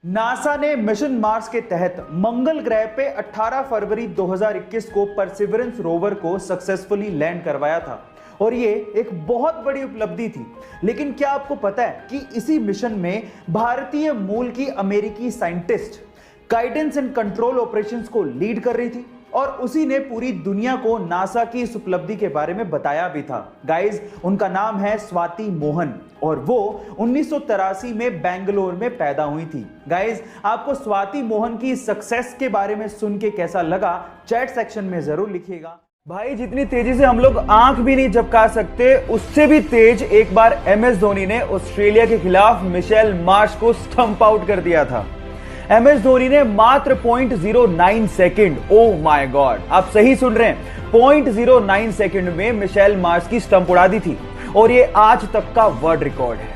NASA ने mission Mars के तहत मंगल ग्रह पे 18 फरवरी 2021 को परसिवरेंस रोवर को सक्सेसफुली लैंड करवाया था और ये एक बहुत बड़ी उपलब्धि थी। लेकिन क्या आपको पता है कि इसी मिशन में भारतीय मूल की अमेरिकी scientist guidance and control operations को लीड कर रही थी और उसी ने पूरी दुनिया को नासा की इस उपलब्धि के बारे में बताया भी था। गाइस, उनका नाम है स्वाति मोहन और वो 1983 में बेंगलोर में पैदा हुई थी। गाइस, आपको स्वाति मोहन की सक्सेस के बारे में सुन के कैसा लगा चैट सेक्शन में जरूर लिखिएगा। भाई, जितनी तेजी से हम लोग आंख भी नहीं झपका सकते उससे भी तेज एक बार MS धोनी ने ऑस्ट्रेलिया के खिलाफ मिशेल मार्श को स्टंप आउट कर दिया था। MS धोनी ने मात्र 0.09 सेकंड, ओह माय गॉड, आप सही सुन रहे हैं, 0.09 सेकंड में मिशेल मार्श की स्टंप उड़ा दी थी और ये आज तक का वर्ल्ड रिकॉर्ड है।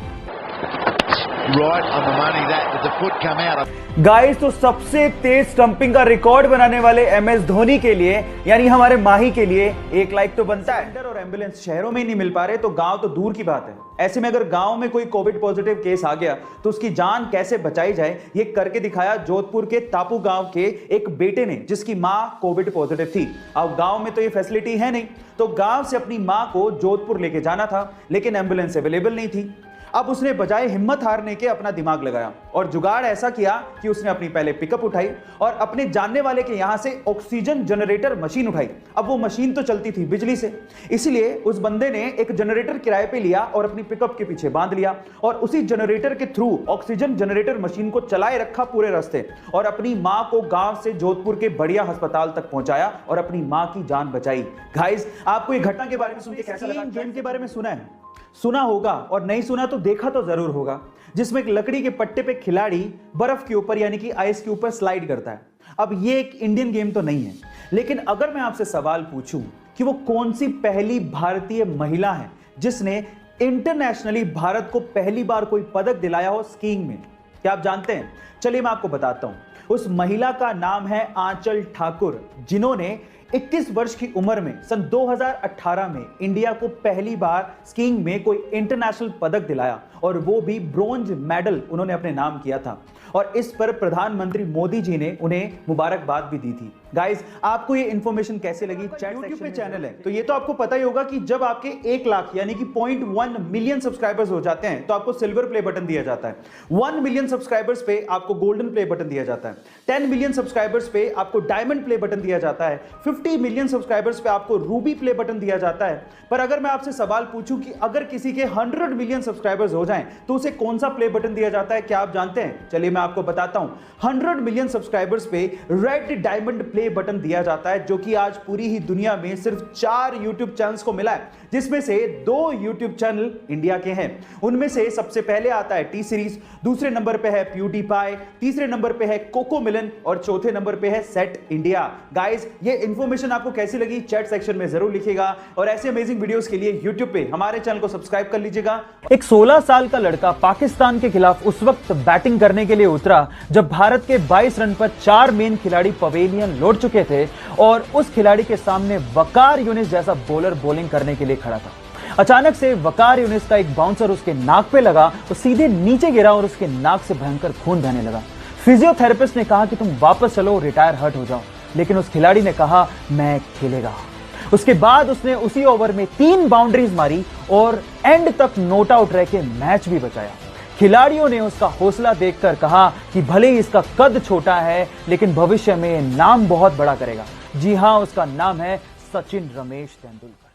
गाइस, तो सबसे तेज स्टंपिंग का रिकॉर्ड बनाने वाले MS धोनी के लिए यानी हमारे माही के लिए एक लाइक तो बनता है। और एम्बुलेंस शहरों में ही नहीं मिल पा रहे तो गांव तो दूर की बात है। ऐसे में अगर गांव में कोई कोविड पॉजिटिव केस आ गया तो उसकी जान कैसे बचाई जाए ये करके दिखाया जोधपुर के तापू गांव के एक बेटे ने जिसकी मां कोविड पॉजिटिव थी। अब गांव में तो ये फैसिलिटी है नहीं तो गांव से अपनी मां को जोधपुर लेके जाना था लेकिन एम्बुलेंस अवेलेबल नहीं थी। अब उसने बजाय हिम्मत हारने के अपना दिमाग लगाया और जुगाड़ ऐसा किया कि उसने अपनी पहले पिकअप उठाई और अपने जानने वाले के यहां से ऑक्सीजन जनरेटर मशीन उठाई। अब वो मशीन तो चलती थी बिजली से, इसलिए उस बंदे ने एक जनरेटर किराए पे लिया और अपनी पिकअप के पीछे बांध लिया और उसी जनरेटर के थ्रू ऑक्सीजन जनरेटर मशीन को चलाए रखा पूरे रास्ते और अपनी मां को गांव से जोधपुर के बढ़िया अस्पताल तक पहुंचाया और अपनी मां की जान बचाई। गाइस, आपको ये घटना के बारे में सुन के कैसा लगा? गेम के बारे में सुना होगा और नहीं सुना तो देखा तो जरूर होगा, जिसमें एक लकड़ी के पट्टे पे खिलाड़ी बर्फ के ऊपर यानी कि आइस के ऊपर स्लाइड करता है। अब ये एक इंडियन गेम तो नहीं है, लेकिन अगर मैं आपसे सवाल पूछूं कि वो कौन सी पहली भारतीय महिला है जिसने इंटरनेशनली भारत को पहली बार कोई पदक दिलाया हो स्कीइंग में, क्या आप जानते हैं? चलिए मैं आपको बताता हूं। उस महिला का नाम है आंचल ठाकुर, जिन्होंने 21 वर्ष की उम्र में सन 2018 में इंडिया को पहली बार स्कीइंग में कोई इंटरनेशनल पदक दिलाया और वो भी ब्रोंज मेडल उन्होंने अपने नाम किया था और इस पर प्रधानमंत्री मोदी जी ने उन्हें मुबारकबाद भी दी थी। गाइस, आपको ये इंफॉर्मेशन कैसे लगी? चैट यूट्यूब पे चैनल है तो ये तो आपको पता ही होगा कि जब आपके 1 लाख यानी कि 0.1 मिलियन सब्सक्राइबर्स हो जाते हैं तो आपको सिल्वर प्ले बटन दिया जाता है। 1 मिलियन सब्सक्राइबर्स पे आपको गोल्डन प्ले बटन दिया जाता है। 10 मिलियन सब्सक्राइबर्स पे आपको डायमंड प्ले बटन दिया जाता है। 50 मिलियन सब्सक्राइबर्स पे आपको रूबी प्ले बटन दिया जाता है। पर अगर मैं आपसे सवाल पूछूं कि अगर किसी के 100 मिलियन सब्सक्राइबर्स हो जाएं तो उसे कौन सा प्ले बटन दिया जाता है, क्या आप जानते हैं? चलिए मैं आपको बताता हूं। 100 मिलियन सब्सक्राइबर्स पे रेड डायमंड प्ले बटन दिया जाता है, जो कि आज पूरी ही दुनिया में सिर्फ 4 यूट्यूब चैनल्स को मिला है, जिसमें से 2 यूट्यूब चैनल इंडिया के हैं। उनमें से सबसे पहले आता है टी सीरीज, दूसरे नंबर पे है प्यूडीपाई, तीसरे नंबर पे है कोको मिलन और चौथे नंबर पे है सेट इंडिया। गाइस, ये इंफॉर्मेशन आपको कैसी लगी चैट सेक्शन में जरूर लिखिएगा और ऐसे अमेजिंग वीडियोस के लिए यूट्यूब पे हमारे चैनल को सब्सक्राइब कर लीजिएगा। एक 16 साल का लड़का पाकिस्तान के खिलाफ उस वक्त बैटिंग करने के लिए उतरा जब भारत के 22 रन पर 4 मेन खिलाड़ी पवेलियन लौट चुके थे और उस खिलाड़ी के सामने वकार यूनिस जैसा बॉलर बॉलिंग करने के लिए खड़ा था। अचानक से वकार यूनिस का एक बाउंसर उसके नाक पे लगा तो सीधे नीचे गिरा और उसके नाक से भयंकर खून बहने लगा। फिजियोथेरेपिस्ट ने कहा कि तुम वापस चलो, रिटायर हर्ट हो जाओ, लेकिन उस खिलाड़ी ने कहा मैं खेलेगा। उसके बाद उसने उसी ओवर में 3 बाउंड्रीज मारी और एंड तक नॉट आउट रह के मैच भी बचाया। खिलाड़ियों ने उसका हौसला देखकर कहा कि भले ही इसका कद छोटा है लेकिन भविष्य में नाम बहुत बड़ा करेगा। जी हां, उसका नाम है सचिन रमेश तेंदुलकर।